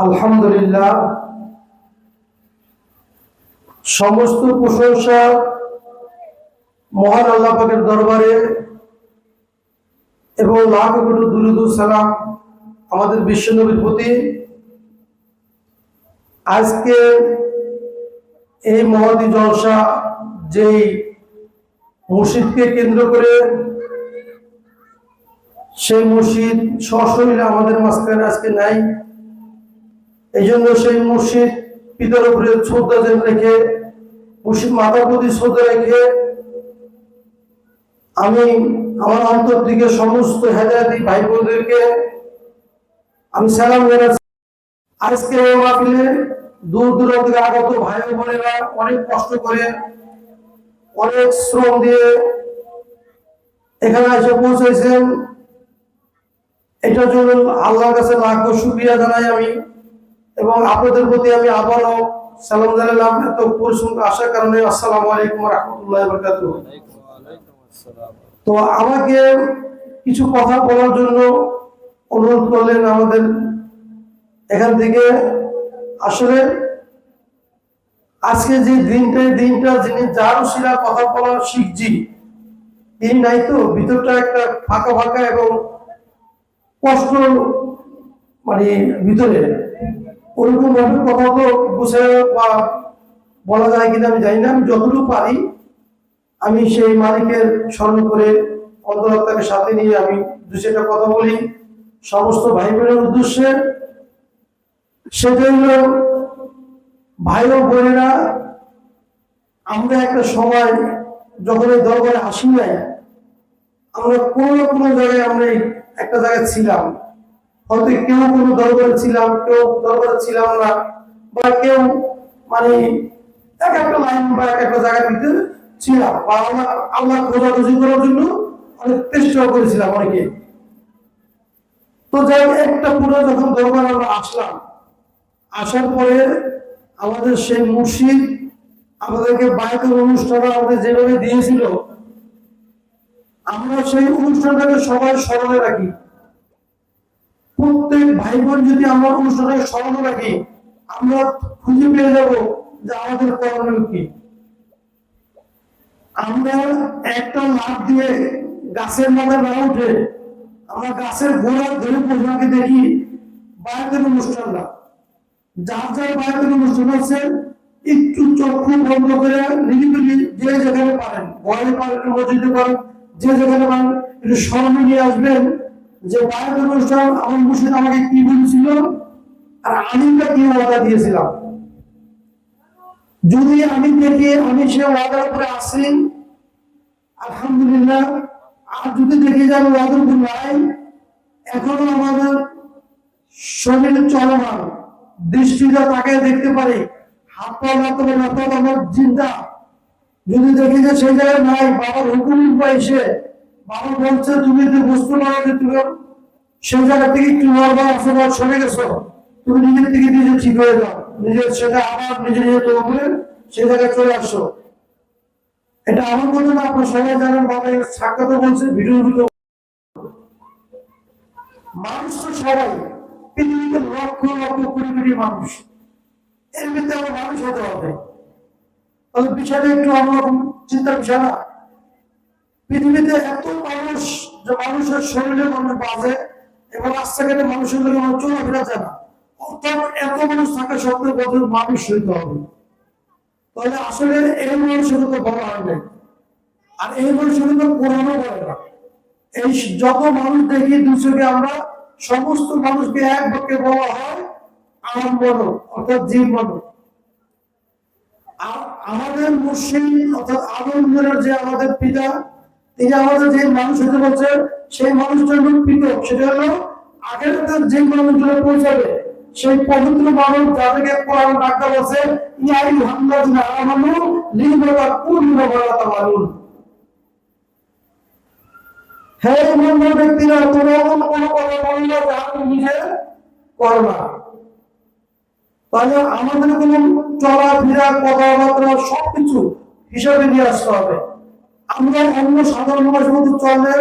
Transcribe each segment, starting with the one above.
আলহামদুলিল্লাহ, সমস্ত প্রশংসা মহান আল্লাহ পাকের দরবারে এবং লাখ কোটি দুরূদ ও সালাম আমাদের বিশ্বনবীর প্রতি। আজকে এই মহতী জলসা যেই মসজিদকে কেন্দ্র করে, সেই মসজিদ সশরীরে আমাদের মাঝখানে আজকে নাই। এই জন্য সেই মসজিদ পিতার উপরে শ্রদ্ধা রেখে, মসজিদ মাতার প্রতি শ্রদ্ধা রেখে আমি আমার অন্তর থেকে সমস্ত হেদায়েতি ভাই বোনদেরকে আমি সালাম জানাচ্ছি। আজকে এই মাহফিলে দূর দূরান্ত থেকে আগত ভাই বোনেরা অনেক কষ্ট করে, অনেক শ্রম দিয়ে এখানে এসে পৌঁছেছেন। এটার জন্য আল্লাহর কাছে লাখ শুকরিয়া জানাই আমি, এবং আপনাদের প্রতি আমি আবারও সালাম জানালাম এত পরিশ্রম আসার কারণে। আসসালামু আলাইকুম ওয়া রাহমাতুল্লাহি ওয়া বারাকাতুহু। তো আমাকে কিছু কথা বলার জন্য অনুরোধ করলেন আমাদের এখান থেকে। আসলে আজকে যে দিনটা যিনি যার উসিলা কথা বলা শিখছি, তিনি নাই, তো ভিতরটা একটা ফাঁকা ফাঁকা এবং কষ্ট, মানে ভিতরে ওরকম ভাবে কথা তো বুঝে বা বলা যায় কিনা আমি জানি না। আমি যতটুকু পারি আমি সেই মালিকের স্মরণ করে অন্তরাত্মাকে সাথে নিয়ে আমি দু চারটা কথা বলি সমস্ত ভাই বোনের উদ্দেশ্যে। সেটা হলো, ভাই ও বোনেরা, আমরা একটা সময় যখন এই দরবারে আসি নাই, আমরা কোনো না কোনো জায়গায় আমরা একটা জায়গায় ছিলাম। হয়তো কেউ কোনো দরবারে ছিলাম, কেউ দরবারে ছিলাম না, বা কেউ মানে এক একটা লাইন বা এক একটা জায়গার ভিতরে ছিলাম, বা আমরা আল্লাহ খোঁজাখুঁজি করার জন্য অনেক চেষ্টা করেছিলাম অনেকে। তো যাই একটা পুরো যখন দরবার আমরা আসলাম, আসার পরে আমাদের সেই মুর্শিদ আমাদেরকে বায়তের অনুষ্ঠান আমাদের যেভাবে দিয়েছিল, আমরা সেই অনুষ্ঠানটাকে সবাই স্মরণে রাখি। প্রত্যেক ভাই বোন যদি আমরা অনুষ্ঠানটাকে স্মরণে রাখি, আমরা খুঁজে পেয়ে যাব যে আমাদের করণীয় কি। আমরা একটা লাফ দিয়ে গাছের মাথায় না উঠে আমরা গাছের গোড়া ধরে পোশাকে দেখি বায়তের অনুষ্ঠানটা। যার যার বায়তের অনুষ্ঠান আছে, একটু চক্ষু বন্ধ করে নিরিবিলি যে যেখানে পারেন, ঘরে পারেন, মসজিদে পারেন, যে যেখানে পারেন একটু স্মরণে নিয়ে আসবেন যে বায়তের অনুষ্ঠান আমার মুর্শিদ আমাকে কি বলেছিল আর আমিনটা কি ওয়াদা দিয়েছিলাম। যদি আমি দেখি আমি সে ওয়াদার উপরে আসি, আলহামদুলিল্লাহ। আর যদি দেখি যে আমি ওয়াদার উপর নাই, এখনো আমাদের শরীর চলমান, দৃষ্টিটা তাকে দেখতে পারি, হাত পা নাড়তে পারি, অর্থাৎ আমার জিন্দা। যদি দেখি যে সেই জায়গায় নাই, বাবার হুকুম পাইছে, বাবা বলছে তুমি যদি বুঝতে পারো যে তুমি সেই জায়গা থেকে একটু নড়বার আসো বা সরে গেছো, তুমি নিজের থেকে নিজে ঠিক হয়ে যাও, নিজের সেটা আবার নিজে নিজে তৈরি করে সেই জায়গায় চলে আসো। এটা আমার কথা না, আপনার সবাই জানেন, বাবা সাক্ষাৎ বলছে ভিডিও ভিডিও। মানুষ তো সবাই, পৃথিবীতে লক্ষ লক্ষ কোটি কোটি মানুষ, এর ভিতরে আমার মানুষ হতে হবে। তাহলে বিষয়টা একটু অন্যরকম চিন্তার বিষয় না। পৃথিবীতে এত মানুষ যে মানুষের শরীরে মানুষ বাজে এবং রাস্তাঘাটে মানুষের লোক মানুষ চলাফেরা যায় না, অর্থাৎ এত মানুষ থাকা সত্ত্বেও কত মানুষ হইতে হবে। তাহলে আসলে এই মানুষের তো বলা হয় নাই, আর এই মানুষের তো কোরআনও বলে না। এই যত মানুষ দেখি দুচোখে, আমরা সমস্ত মানুষকে এক বাক্যে বলা হয় আম মানব, অর্থাৎ জীব মানব। আর আমাদের মুর্শিদ অর্থাৎ আদম যে আমাদের পিতা, তিনি আমাদের যে মানুষ হতে বলছে, সেই মানুষটার পৃথক। সেটা হলো আগের যে মানুষগুলো পৌঁছাবে, সেই পবিত্র মানুষ যাদেরকে কোরআন ডাক্তা বলছে ইয়াই হামলাযিনা আমানু লিমাতা কুল্লু ওয়ালা তাওয়ালুন। হে মুমিন ব্যক্তিরা, তোমরা কোন কথা বললে তা নিজে করো না। তাহলে আমাদের কোন চলাফেরা, কথাবার্তা সবকিছু হিসাবে নিয়ে আসতে হবে। আমরা অন্য সাধারণ মানুষের মতো চললে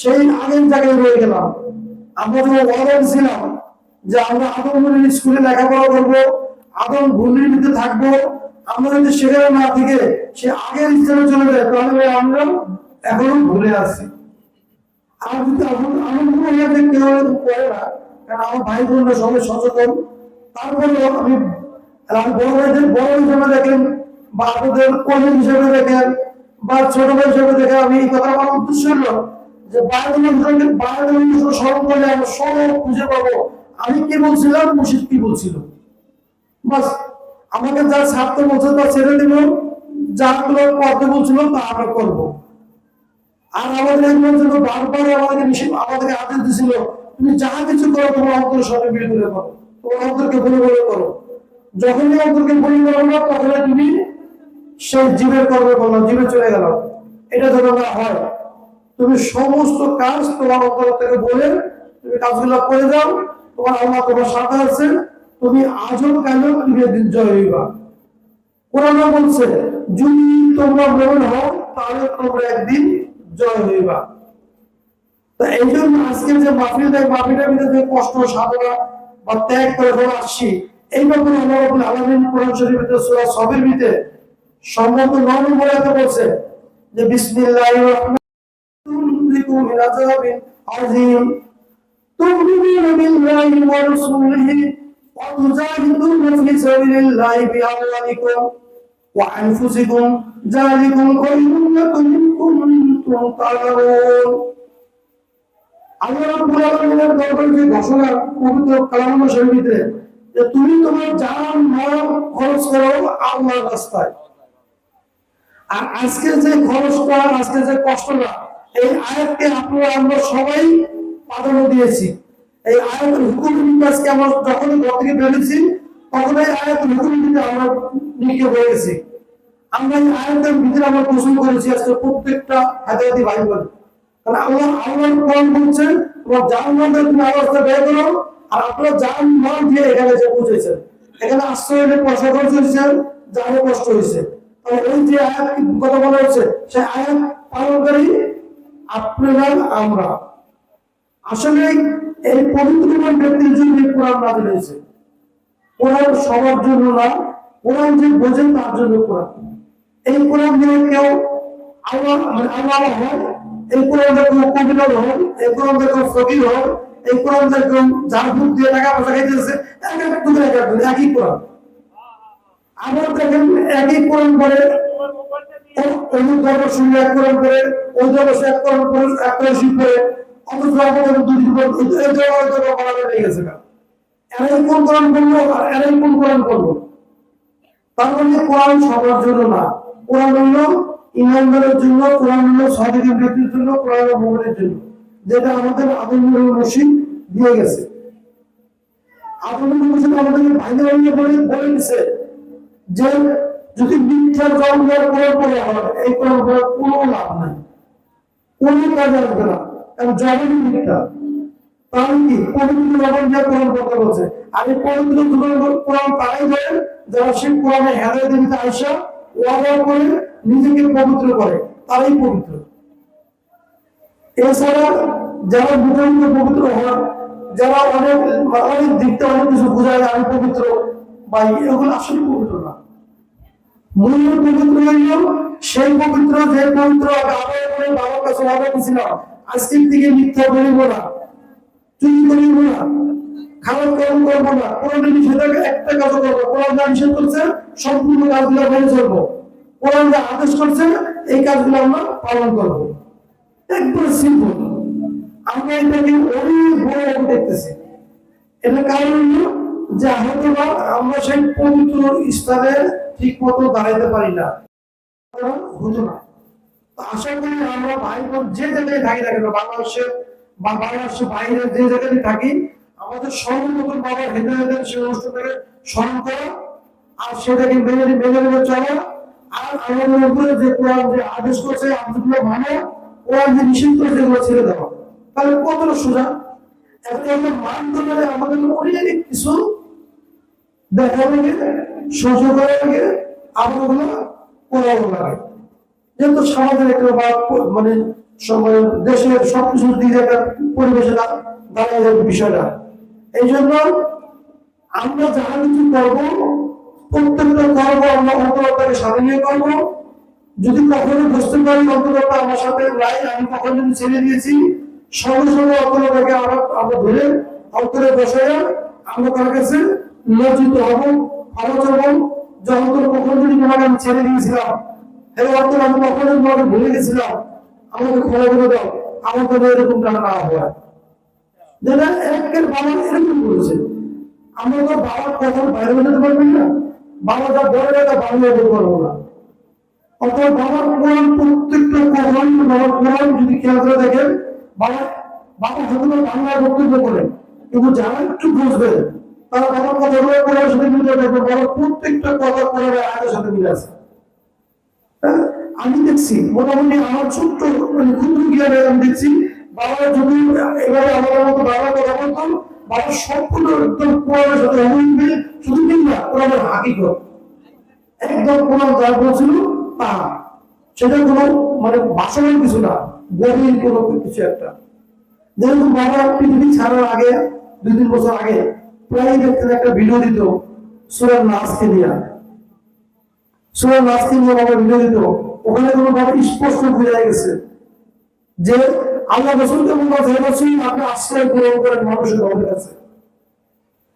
সেই আগের জায়গায় রয়ে গেলাম। আমরা যখন ওয়াদা ছিলাম যে আমরা আদম ভূমির স্কুলে লেখাপড়া করবো, আদম ভূমির ভিতরে থাকবো, আমরা যদি সেখানে না থেকে সে আগের স্থানে চলে যায় তাহলে আমরা এখনো ভুলে আছি। আর যদি আনন্দ কেউ করে না, কারণ আমার ভাই বোনরা সবাই সচেতন, তারপরেও আমি বড় ভাইদের বড় হিসেবে দেখেন বা আপনাদের কর্মী হিসেবে দেখেন বা ছোট ভাই হিসেবে দেখেন, আমি এই কথা আমার উদ্দেশ্য হলো যে বায়োলজি স্মরণ করলে আমরা সব খুঁজে পাবো আমি কি বলছিলাম, মুর্শিদ কি বলছিল। বাস আমাকে যা ছাড়তে বলছে তা ছেড়ে দিব, যাগুলো করতে বলছিল তা আমরা করবো। আর আমাদের একজন ছিল বারবার আমাদেরকে আদেশ দিছিল, তুমি যাহা কিছু করো তোমার অন্তরের সাথে মিল করে করো, তোমার অন্তরকে বলে বলে করো। যখনই অন্তরকে বলে করো না তখনই তুমি সেই জীবের কর্মে করলো, জীবে চলে গেল। এটা যেন না হয়, তুমি সমস্ত কাজ তোমার অন্তর থেকে বলে তুমি কাজগুলো করে যাও, তোমার আল্লাহ তোমার সাথে আছে, তুমি আজও কালো তুমি একদিন জয় হইবা। কোরআন বলছে যদি তোমরা মন হও তাহলে তোমরা একদিন জয় হইবা। তো এই জন্য আজকে যে মাহফিলটার ভিতরে যে কষ্ট সাধনা বা ত্যাগ করে ফেলা আসছি, এই ব্যাপারে আল্লাহ রাব্বুল আলামিন কোরআন শরীফের সূরা সফের ভিতরে সম্ভবত 9 নম্বর আয়াতে বলছে যে বিসমিল্লাহির রহমানির রহিম মিন আযাবিন আযীম তু'মিনুনা বিল্লাহি ওয়া রাসূলিহি ওয়া তুজাহিদুনা ফি সাবিলিল্লাহি বিআমওয়ালিকুম ওয়া আনফুসিকুম যালিকুম খায়রুন লাকুম ইন কুনতুম তা'লামুন। আল্লাহ রাব্বুল আলামিনের দরবারে যে ঘোষণা পবিত্র কালামুল্লাহ শরীফে যে তুমি তোমার জান মাল খরচ করো আল্লাহর রাস্তায়। আর আজকে যে খরচটা, আজকে যে কষ্টটা, এই আয়াতকে আমরা সবাই প্রাধান্য দিয়েছি। এই আয়াতের হুকুম আজকে আমরা যখনই ঘর থেকে বেরিয়েছি তখন এই আয়াতের হুকুম আমরা নিকে হয়ে গেছি। আমরা এই আয়াতের ভিতরে আমরা পছন্দ করেছি আজকে প্রত্যেকটা হাতে ভাই বোন। কারণ আল্লাহ কোরআন বলছেন তোমার জান মাল তুমি আল্লাহর ব্যয় করো, আর আপনারা জান মাল দিয়ে এখানে যে পৌঁছেছেন, এখানে আশ্রয় পয়সা খরচ হয়েছে, জানে কষ্ট হয়েছে। ওই যে আয়াত কথা বলা হচ্ছে সেই আয়াত পালনকারী আপনারা আমরা। আসলে এই পবিত্রমান ব্যক্তির জন্য কোরআন নাযিল হয়েছে। কোরআন সবার জন্য না, কোরআন যে বোঝেন তার জন্য কোরআন। এই কোরআন দিয়ে কেউ আল্লাহ আল্লাহ হয়, এই কোরআন দেখো কবির হয়, এই কোরআন দেখো ফকির হয়, এই কোরআন দেখো যার ভূত দিয়ে টাকা পয়সা খাইতেছে, একই কোরআন। আবার দেখেন একই কোরআন পড়ে অমুক ধর্ম শুনে এক কোরআন পড়ে, ওই ধর্ম এক কোরআন পড়ে, এক কোরআন শিখ পড়ে, অথচ আমাদের দুদিন পর লেগে গেছে না। এরাই কোন কোরআন পড়লো আর এরাই কোন কোরআন পড়লো। তার মানে কোরআন সবার জন্য না, কোরআন হলো ইমানদারের জন্য, কোরআন হলো সাদিক ব্যক্তির জন্য, কোরআন হলো মুমিনের জন্য, যেটা আমাদের আদমুল মুর্শিদ দিয়ে গেছে। আদমুল মুর্শিদ আমাদেরকে ভাইয়া বলে দিছে যে যদি মিথ্যা জন্মের কোরআন পড়া হয় এই কোরআন পড়ার কোনো লাভ নাই, কোনো কাজে আসবে না, কারণ জবানই মিথ্যা। তাহলে কি পবিত্র জবান দিয়ে কোরআন পড়তে বলছে। আর এই পবিত্র কোরআন তারাই দেয় যারা সেই কোরআনে হেদায়েত দিতে আয়েশা ওয়াদা করে নিজেকে পবিত্র করে, তারাই পবিত্র। এছাড়া যারা মোটামুটি পবিত্র হয়, যারা অনেক অনেক দিক থেকে অনেক কিছু বোঝায় আমি পবিত্র ভাই, এগুলো আসলে পবিত্র না। মূল পবিত্র হইল সেই পবিত্র যে পবিত্র বাবার কাছে ওয়াদা দিয়েছিলাম আজকের থেকে মিথ্যা বলিব না, চুরি করিব না, খারাপ কর্ম করবো না, কোরআন নিষেধাজ্ঞা একটা কাজ করবো, কোরআন যা নিষেধ করছে সম্পূর্ণ কাজগুলো মেনে চলবো, কোরআন যা আদেশ করছে এই কাজগুলো আমরা পালন করবো। একবার সিম্পল। আমরা এটাকে অনেক বড় দেখতেছি। এটা কারণ হলো যে হয়তো আমরা সেই পবিত্র স্থানে ঠিক মতো দাঁড়াইতে পারি না, হতো না। আশা করি আমরা ভাই বোন যে জায়গায় থাকি না কেন, বাংলাদেশের বা বাংলাদেশের বাইরে যে জায়গায় থাকি, আমাদের সর্বপ্রথম বাবার হেদায়েতের সেই অনুষ্ঠানটাকে স্মরণ করা আর সেটাকে মেনে মেনে চলা, আর আমাদের উপরে যে কোরআন যে আদেশ করছে আদেশগুলো মানা, কোরআন যে নিষেধ করেছে সেগুলো ছেড়ে দেওয়া। তাহলে কতটা সোজা। এখন আমরা মানতে পারে আমাদের অনেক কিছু দেখা লাগে, সহ্য করা লাগে, আবার ওগুলো করাও লাগে। যেহেতু সমাজের একটা মানে দেশের সবকিছু দিকে একটা পরিবেশে দাঁড়ায় যাবে বিষয়টা, এই জন্য আমরা যাহা কিছু করবো প্রত্যেকটা করবো আমরা অন্তরটাকে সামনে নিয়ে করবো। যদি কখনো বুঝতে পারি অন্তরটা আমার সাথে নাই, আমি কখন যদি ছেড়ে দিয়েছি, সঙ্গে সঙ্গে অন্তরটাকে আমরা ধরে অন্তরে বসে আমরা তার কাছে লজ্জিত হবো, ক্ষমা চাবো যে অন্তর কখন যদি তোমাকে আমি ছেড়ে দিয়েছিলাম, হ্যাঁ অন্তর আমি কখনো তোমাকে ভুলে গেছিলাম, আমাকে ক্ষমা করে দাও, আমার তো এরকমটা না হয়। যেটা একের বাবা এরকম করেছে, আমরা তো বাবার কথা বাইরে বেরোতে পারবেন না, বাবা যা বলে তা বাংলা বলতে পারবো না। অর্থাৎ বাবার কোরআন প্রত্যেকটা কোরআন, বাবার কোরআন যদি খেয়াল করে দেখেন, বাবা বাবা হয়তো বাংলায় বক্তব্য করেন, কিন্তু যারা একটু বুঝবেন তারা বাবার কথাগুলো কোরআনের সাথে মিলে দেখবেন, বাবার প্রত্যেকটা কথা কোরআনের আয়াতের সাথে মিলে আছে। আমি দেখছি মোটামুটি আমার ছোট্ট মানে ক্ষুদ্র জ্ঞানে আমি দেখছি বাবা যদি এভাবে আমাদের মতো বাংলা কথা বলতাম, বাবা সম্পূর্ণ একদম কোরআনের সাথে অমিল, শুধু মিল না, কোরআনের হাকিকত একদম কোরআন যা বলছিল তা, সেটা কোনো মানে বাসনের কিছু না, গভীর কোনো কিছু একটা। যেহেতু বাবা পৃথিবী ছাড়ার আগে 2-3 বছর আগে প্রায় দেখতেন একটা ভিডিও দিত সূরা নাসকে নিয়ে, সূরা নাসকে নিয়ে বাবা ভিডিও দিত। ওখানে কোনো বাবা স্পষ্ট বোঝা গেছে যে আল্লাহ রাসূলকে বলছেন আপনি আশ্রয় গ্রহণ করেন মানুষের রবের কাছে।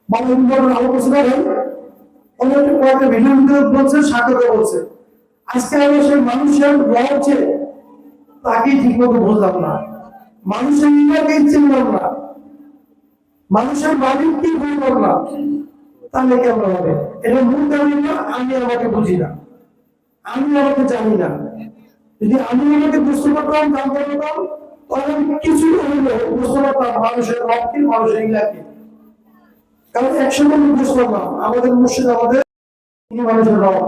বাবা আলোচনা করেন অনেক কয়েকটা ভিডিও ভিতরে বলছে, সাক্ষাৎ বলছে আজকে আমরা সেই মানুষের রয়েছে তাকে ঠিক মতো বুঝলাম না, মানুষের ইমানকেই চিনলাম না, মানুষের মালিককেই বুঝলাম না, তাহলে কেমন হবে? এটা মূল কারণ না আমি আমাকে বুঝি না, আমি আমাকে জানি না। যদি আমি আমাকে বুঝতে পারতাম, জানতে পারতাম, তাহলে আমি কিছু হইলেও বুঝতে পারতাম মানুষের রবকে, মানুষের ইলাকে। কারণ একসময় আমি বুঝলাম না আমাদের মুর্শিদ আমাদের মানুষের রব।